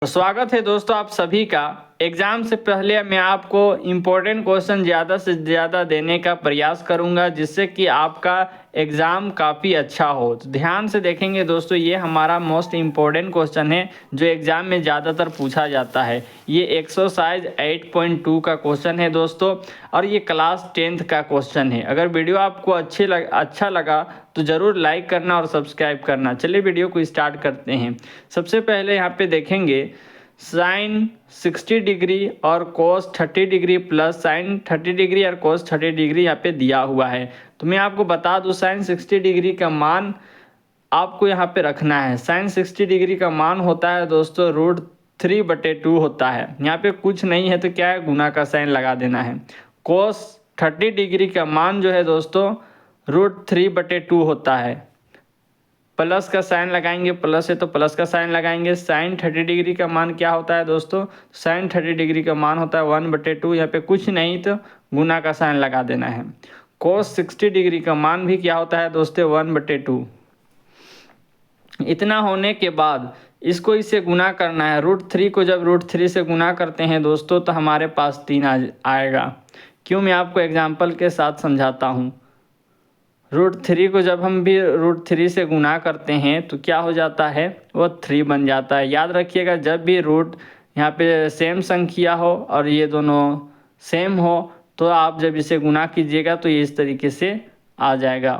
तो स्वागत है दोस्तों आप सभी का। एग्ज़ाम से पहले मैं आपको इम्पोर्टेंट क्वेश्चन ज़्यादा से ज़्यादा देने का प्रयास करूंगा जिससे कि आपका एग्ज़ाम काफ़ी अच्छा हो। तो ध्यान से देखेंगे दोस्तों, ये हमारा मोस्ट इम्पोर्टेंट क्वेश्चन है जो एग्ज़ाम में ज़्यादातर पूछा जाता है। ये एक्सरसाइज 8.2 का क्वेश्चन है दोस्तों, और ये क्लास 10th का क्वेश्चन है। अगर वीडियो आपको अच्छा लगा तो ज़रूर लाइक करना और सब्सक्राइब करना। चलिए वीडियो को स्टार्ट करते हैं। सबसे पहले यहाँ पे देखेंगे साइन 60 डिग्री और कोस 30 डिग्री प्लस साइन 30 डिग्री और कोस 30 डिग्री यहाँ पे दिया हुआ है। तो मैं आपको बता दूं, साइन 60 डिग्री का मान आपको यहाँ पे रखना है। साइन 60 डिग्री का मान होता है दोस्तों √3/2 होता है। यहाँ पे कुछ नहीं है तो क्या है, गुना का साइन लगा देना है। कोस 30 डिग्री का मान जो है दोस्तों √3/2 होता है। प्लस का साइन लगाएंगे, प्लस है तो प्लस का साइन लगाएंगे। साइन 30 डिग्री का मान क्या होता है दोस्तों, साइन 30 डिग्री का मान होता है 1/2। यहाँ पे कुछ नहीं तो गुना का साइन लगा देना है। कोस 60 डिग्री का मान भी क्या होता है दोस्तों, 1/2। इतना होने के बाद इसको इससे गुना करना है। √3 को जब √3 से गुना करते हैं दोस्तों तो हमारे पास 3 आएगा। क्यों, मैं आपको एग्जाम्पल के साथ समझाता हूँ। √3 को जब हम भी √3 से गुना करते हैं तो क्या हो जाता है, वो 3 बन जाता है। याद रखिएगा, जब भी रूट यहाँ पे सेम संख्या हो और ये दोनों सेम हो तो आप जब इसे गुना कीजिएगा तो ये इस तरीके से आ जाएगा।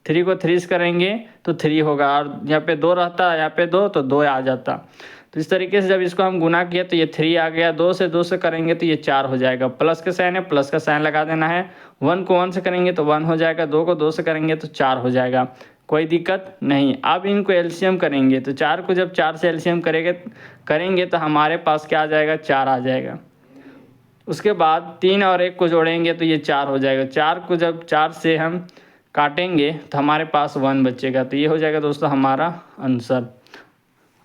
3 को 3 से करेंगे तो 3 होगा, और यहाँ पे 2 रहता है, यहाँ पे 2 तो 2 आ जाता। तो इस तरीके से जब इसको हम गुना किए तो ये 3 आ गया। 2 से करेंगे तो ये 4 हो जाएगा। प्लस का साइन है, प्लस का साइन लगा देना है। 1 को 1 से करेंगे तो 1 हो जाएगा। 2 को 2 से करेंगे तो 4 हो जाएगा। कोई दिक्कत नहीं। अब इनको एलसीएम करेंगे तो 4 को जब 4 से एलसीएम करेंगे तो हमारे पास क्या आ जाएगा, 4 आ जाएगा। उसके बाद 3 और 1 को जोड़ेंगे तो ये 4 हो जाएगा। 4 को जब 4 से हम काटेंगे तो हमारे पास 1 बचेगा। तो ये हो जाएगा दोस्तों हमारा आंसर।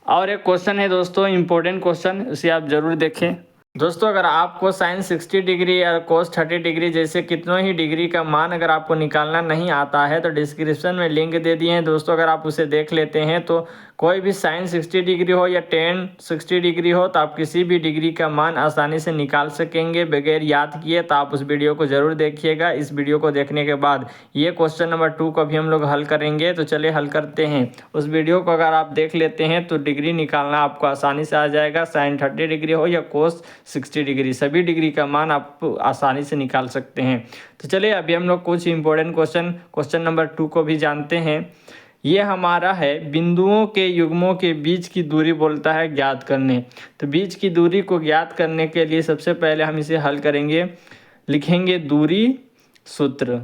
और एक क्वेश्चन है दोस्तों, इम्पोर्टेंट क्वेश्चन, उसे आप ज़रूर देखें। दोस्तों अगर आपको साइन 60 डिग्री और कोस 30 डिग्री जैसे कितनों ही डिग्री का मान अगर आपको निकालना नहीं आता है तो डिस्क्रिप्शन में लिंक दे दिए हैं दोस्तों। अगर आप उसे देख लेते हैं तो कोई भी साइन 60 डिग्री हो या टेन 60 डिग्री हो तो आप किसी भी डिग्री का मान आसानी से निकाल सकेंगे बगैर याद किए। तो आप उस वीडियो को ज़रूर देखिएगा। इस वीडियो को देखने के बाद ये क्वेश्चन नंबर 2 को भी हम लोग हल करेंगे। तो चलिए हल करते हैं। उस वीडियो को अगर आप देख लेते हैं तो डिग्री निकालना आपको आसानी से आ जाएगा। साइन 30 डिग्री हो या कोस 60 डिग्री, सभी डिग्री का मान आप आसानी से निकाल सकते हैं। तो चलिए अभी हम लोग कुछ इंपॉर्टेंट क्वेश्चन नंबर 2 को भी जानते हैं। ये हमारा है, बिंदुओं के युग्मों के बीच की दूरी बोलता है ज्ञात करने। तो बीच की दूरी को ज्ञात करने के लिए सबसे पहले हम इसे हल करेंगे। लिखेंगे दूरी सूत्र।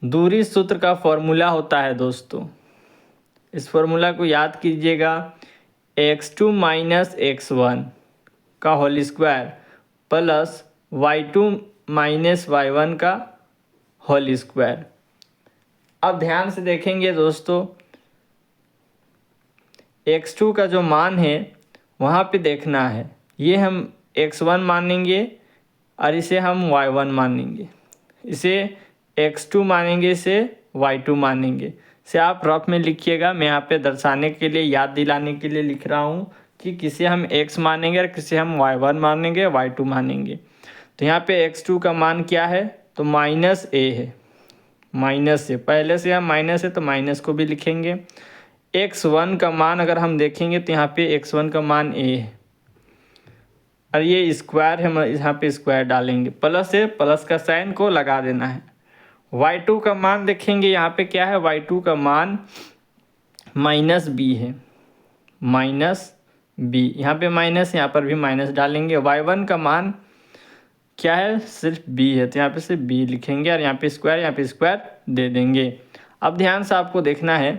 दूरी सूत्र का फॉर्मूला होता है दोस्तों, इस फॉर्मूला को याद कीजिएगा, x2 माइनस x1 का whole square plus y2 minus y1 का होल स्क्वायर। अब ध्यान से देखेंगे दोस्तों, x2 का जो मान है वहाँ पे देखना है, ये हम x1 मानेंगे और इसे हम y1 मानेंगे। इसे x2 मानेंगे, इसे y2 मानेंगे। से आप रफ में लिखिएगा, मैं यहाँ पे दर्शाने के लिए, याद दिलाने के लिए लिख रहा हूँ कि किसे हम x मानेंगे और किसे हम y1 मानेंगे, y2 मानेंगे। तो यहाँ पे x2 का मान क्या है, तो -a है। माइनस से पहले से हम माइनस है तो माइनस को भी लिखेंगे। x1 का मान अगर हम देखेंगे तो यहाँ पे x1 का मान a है और ये स्क्वायर है, यहाँ पे स्क्वायर डालेंगे। प्लस है, प्लस का साइन को लगा देना है। y2 का मान देखेंगे, यहाँ पे क्या है, y2 का मान -b है, -b। यहाँ पे माइनस, यहाँ पर भी माइनस डालेंगे। y1 का मान क्या है, सिर्फ b है, तो यहाँ पे सिर्फ b लिखेंगे और यहाँ पे स्क्वायर दे देंगे। अब ध्यान से आपको देखना है,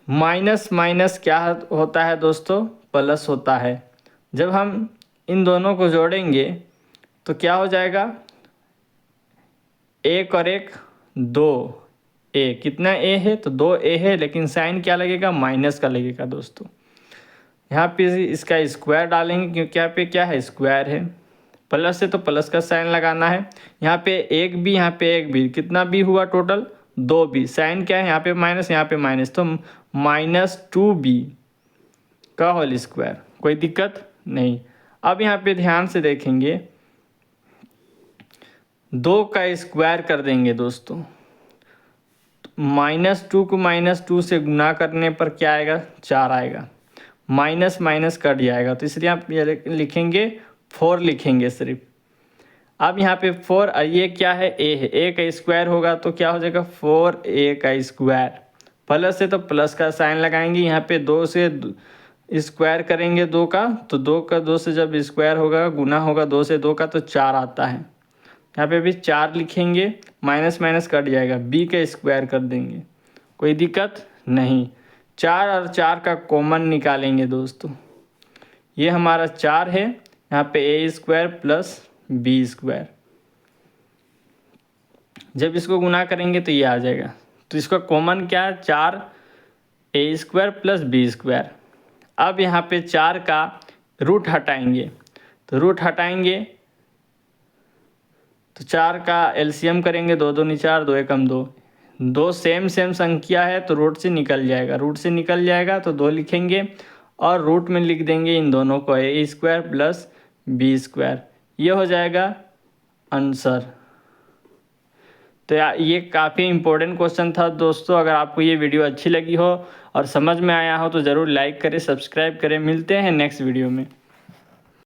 माइनस माइनस क्या होता है दोस्तों, प्लस होता है। जब हम इन दोनों को जोड़ेंगे तो क्या हो जाएगा, 1 और 1 2a। कितना a है, तो 2a है, लेकिन साइन क्या लगेगा, माइनस का लगेगा दोस्तों। यहाँ पे इसका स्क्वायर डालेंगे क्योंकि यहाँ पे क्या है, स्क्वायर है। प्लस है तो प्लस का साइन लगाना है। यहाँ पे एक भी कितना भी हुआ, टोटल 2b। साइन क्या है, यहाँ पे माइनस, यहाँ पे माइनस, तो -2b का होल स्क्वायर। कोई दिक्कत नहीं। अब यहाँ पे ध्यान से देखेंगे, 2 का स्क्वायर कर देंगे दोस्तों। -2 को -2 से गुना करने पर क्या आएगा, 4 आएगा। माइनस माइनस कट जाएगा, तो इसलिए आप ये लिखेंगे 4 लिखेंगे सिर्फ। अब यहाँ पे 4, ये क्या है, a है, a का स्क्वायर होगा तो क्या हो जाएगा 4a का स्क्वायर। प्लस है तो प्लस का साइन लगाएंगे। यहाँ पे 2 से स्क्वायर करेंगे 2 का, तो 2 से जब स्क्वायर होगा, गुना होगा 2 से 2 का, तो 4 आता है। यहाँ पे भी 4 लिखेंगे, माइनस माइनस कट जाएगा, b का स्क्वायर कर देंगे। कोई दिक्कत नहीं। 4 और 4 का कॉमन निकालेंगे दोस्तों। ये हमारा 4 है, यहाँ पे a square plus b square. जब इसको गुना करेंगे तो ये आ जाएगा। तो इसका कॉमन क्या है, 4a square plus b square. अब यहाँ पे 4 का रूट हटाएंगे, तो रूट हटाएंगे तो 4 का एलसीएम करेंगे, 2 2 4, 2 एकम 2। 2 सेम संख्या है तो रूट से निकल जाएगा, रूट से निकल जाएगा तो 2 लिखेंगे और रूट में लिख देंगे इन दोनों को, a square plus b square. ये हो जाएगा आंसर। तो ये काफ़ी इम्पोर्टेंट क्वेश्चन था दोस्तों। अगर आपको ये वीडियो अच्छी लगी हो और समझ में आया हो तो ज़रूर लाइक करें, सब्सक्राइब करें। मिलते हैं नेक्स्ट वीडियो में।